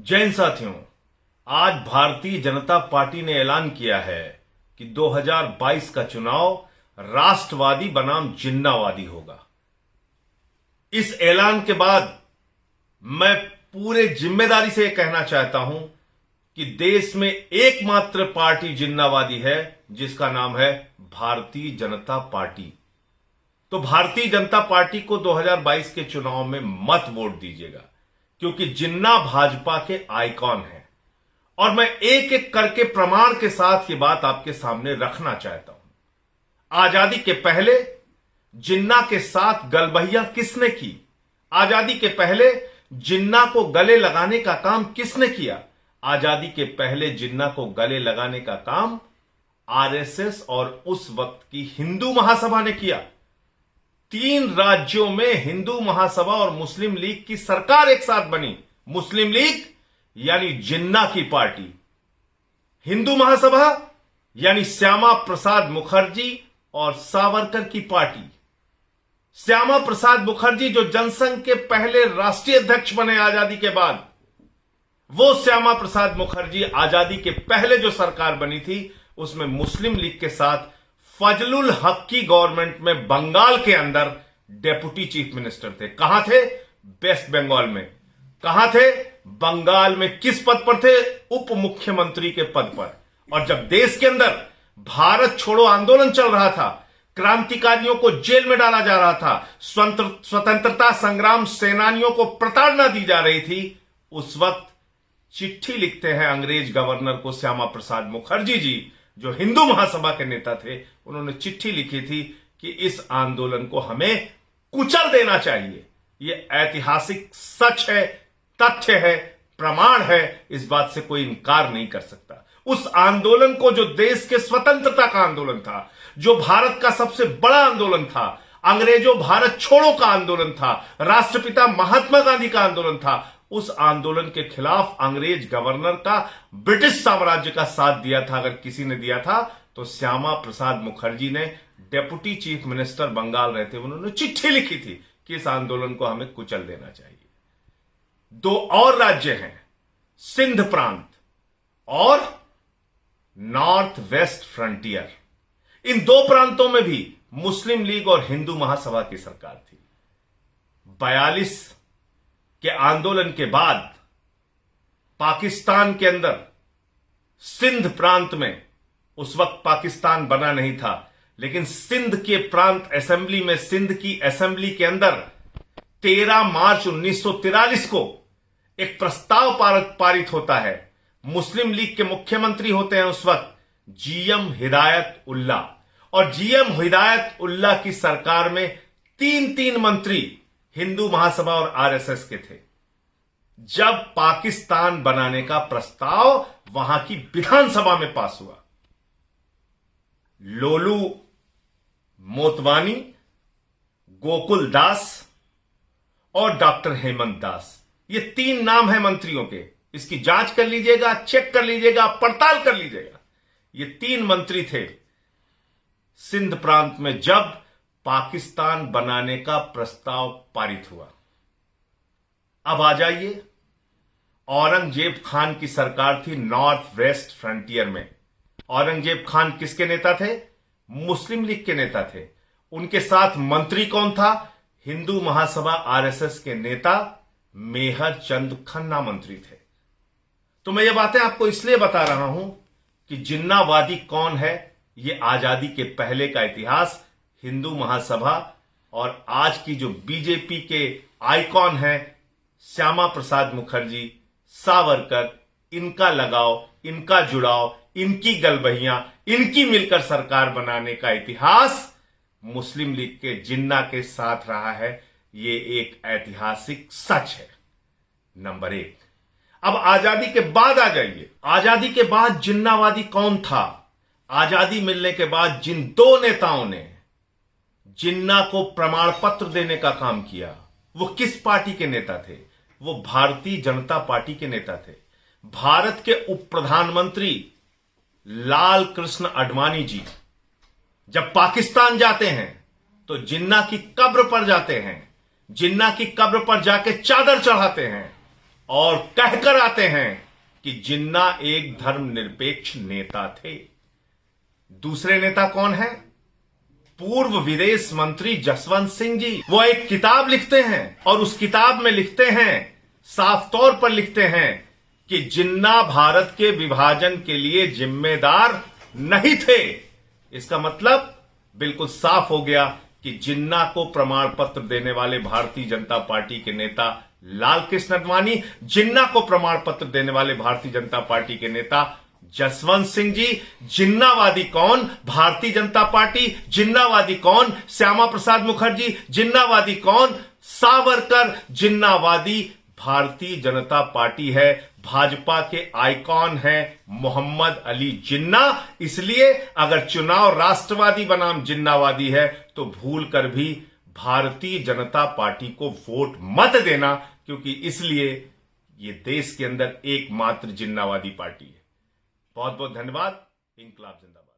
जैन साथियों, आज भारतीय जनता पार्टी ने ऐलान किया है कि 2022 का चुनाव राष्ट्रवादी बनाम जिन्नावादी होगा। इस ऐलान के बाद मैं पूरे जिम्मेदारी से यह कहना चाहता हूं कि देश में एकमात्र पार्टी जिन्नावादी है जिसका नाम है भारतीय जनता पार्टी। तो भारतीय जनता पार्टी को 2022 के चुनाव में मत वोट दीजिएगा, क्योंकि जिन्ना भाजपा के आइकॉन हैं। और मैं एक एक करके प्रमाण के साथ ये बात आपके सामने रखना चाहता हूं। आजादी के पहले जिन्ना के साथ गलबहिया किसने की? आजादी के पहले जिन्ना को गले लगाने का काम किसने किया? आजादी के पहले जिन्ना को गले लगाने का काम आरएसएस और उस वक्त की हिंदू महासभा ने किया। 3 राज्यों में हिंदू महासभा और मुस्लिम लीग की सरकार एक साथ बनी। मुस्लिम लीग यानी जिन्ना की पार्टी, हिंदू महासभा यानी श्यामा प्रसाद मुखर्जी और सावरकर की पार्टी। श्यामा प्रसाद मुखर्जी जो जनसंघ के पहले राष्ट्रीय अध्यक्ष बने आजादी के बाद, वो श्यामा प्रसाद मुखर्जी आजादी के पहले जो सरकार बनी थी उसमें मुस्लिम लीग के साथ फजलुल हक की गवर्नमेंट में बंगाल के अंदर डेप्यूटी चीफ मिनिस्टर थे। कहां थे? वेस्ट बंगाल में। कहां थे? बंगाल में। किस पद पर थे? उप मुख्यमंत्री के पद पर। और जब देश के अंदर भारत छोड़ो आंदोलन चल रहा था, क्रांतिकारियों को जेल में डाला जा रहा था, स्वतंत्रता संग्राम सेनानियों को प्रताड़ना दी जा रही थी, उस वक्त चिट्ठी लिखते हैं अंग्रेज गवर्नर को श्यामा प्रसाद मुखर्जी जी, जो हिंदू महासभा के नेता थे। उन्होंने चिट्ठी लिखी थी कि इस आंदोलन को हमें कुचल देना चाहिए। यह ऐतिहासिक सच है, तथ्य है, प्रमाण है, इस बात से कोई इनकार नहीं कर सकता। उस आंदोलन को, जो देश के स्वतंत्रता का आंदोलन था, जो भारत का सबसे बड़ा आंदोलन था, अंग्रेजों भारत छोड़ो का आंदोलन था, राष्ट्रपिता महात्मा गांधी का आंदोलन था, उस आंदोलन के खिलाफ अंग्रेज गवर्नर का ब्रिटिश साम्राज्य का साथ दिया था। अगर किसी ने दिया था तो श्यामा प्रसाद मुखर्जी ने, डेप्यूटी चीफ मिनिस्टर बंगाल रहते, उन्होंने चिट्ठी लिखी थी कि इस आंदोलन को हमें कुचल देना चाहिए। 2 और राज्य हैं, सिंध प्रांत और नॉर्थ वेस्ट फ्रंटियर। इन 2 प्रांतों में भी मुस्लिम लीग और हिंदू महासभा की सरकार थी। 42 के आंदोलन के बाद पाकिस्तान के अंदर सिंध प्रांत में, उस वक्त पाकिस्तान बना नहीं था, लेकिन सिंध के प्रांत असेंबली में, सिंध की असेंबली के अंदर 13 मार्च 1943 को एक प्रस्ताव पारित होता है। मुस्लिम लीग के मुख्यमंत्री होते हैं उस वक्त जीएम हिदायत उल्ला, और जीएम हिदायत उल्ला की सरकार में 3 मंत्री हिंदू महासभा और आरएसएस के थे। जब पाकिस्तान बनाने का प्रस्ताव वहां की विधानसभा में पास हुआ, लोलू मोतवानी, गोकुल दास और डॉक्टर हेमंत दास, ये 3 नाम हैं मंत्रियों के। इसकी जांच कर लीजिएगा, चेक कर लीजिएगा, पड़ताल कर लीजिएगा। ये 3 मंत्री थे सिंध प्रांत में जब पाकिस्तान बनाने का प्रस्ताव पारित हुआ। अब आ जाइए, औरंगजेब खान की सरकार थी नॉर्थ वेस्ट फ्रंटियर में। औरंगजेब खान किसके नेता थे? मुस्लिम लीग के नेता थे। उनके साथ मंत्री कौन था? हिंदू महासभा आरएसएस के नेता मेहर चंद खन्ना मंत्री थे। तो मैं ये बातें आपको इसलिए बता रहा हूं कि जिन्नावादी कौन है, ये आजादी के पहले का इतिहास, हिंदू महासभा और आज की जो बीजेपी के आइकॉन हैं श्यामा प्रसाद मुखर्जी, सावरकर, इनका लगाव, इनका जुड़ाव, इनकी गलबहियां, इनकी मिलकर सरकार बनाने का इतिहास मुस्लिम लीग के जिन्ना के साथ रहा है। ये एक ऐतिहासिक सच है। नंबर 1। अब आजादी के बाद आ जाइए। आजादी के बाद जिन्नावादी कौन था? आजादी मिलने के बाद जिन 2 नेताओं ने जिन्ना को प्रमाण पत्र देने का काम किया, वो किस पार्टी के नेता थे? वो भारतीय जनता पार्टी के नेता थे। भारत के उप प्रधानमंत्री लाल कृष्ण आडवाणी जी जब पाकिस्तान जाते हैं तो जिन्ना की कब्र पर जाते हैं, जिन्ना की कब्र पर जाके चादर चढ़ाते हैं और कहकर आते हैं कि जिन्ना एक धर्मनिरपेक्ष नेता थे। दूसरे नेता कौन है? पूर्व विदेश मंत्री जसवंत सिंह जी। वो एक किताब लिखते हैं और उस किताब में लिखते हैं, साफ तौर पर लिखते हैं कि जिन्ना भारत के विभाजन के लिए जिम्मेदार नहीं थे। इसका मतलब बिल्कुल साफ हो गया कि जिन्ना को प्रमाण पत्र देने वाले भारतीय जनता पार्टी के नेता लाल कृष्ण आडवाणी, जिन्ना को प्रमाण पत्र देने वाले भारतीय जनता पार्टी के नेता जसवंत सिंह जी। जिन्नावादी कौन? भारतीय जनता पार्टी। जिन्नावादी कौन? श्यामा प्रसाद मुखर्जी। जिन्नावादी कौन? सावरकर। जिन्नावादी भारतीय जनता पार्टी है। भाजपा के आइकॉन है मोहम्मद अली जिन्ना। इसलिए अगर चुनाव राष्ट्रवादी बनाम जिन्नावादी है तो भूल कर भी भारतीय जनता पार्टी को वोट मत देना, क्योंकि इसलिए ये देश के अंदर एकमात्र जिन्नावादी पार्टी है। बहुत बहुत धन्यवाद। इंकलाब जिंदाबाद।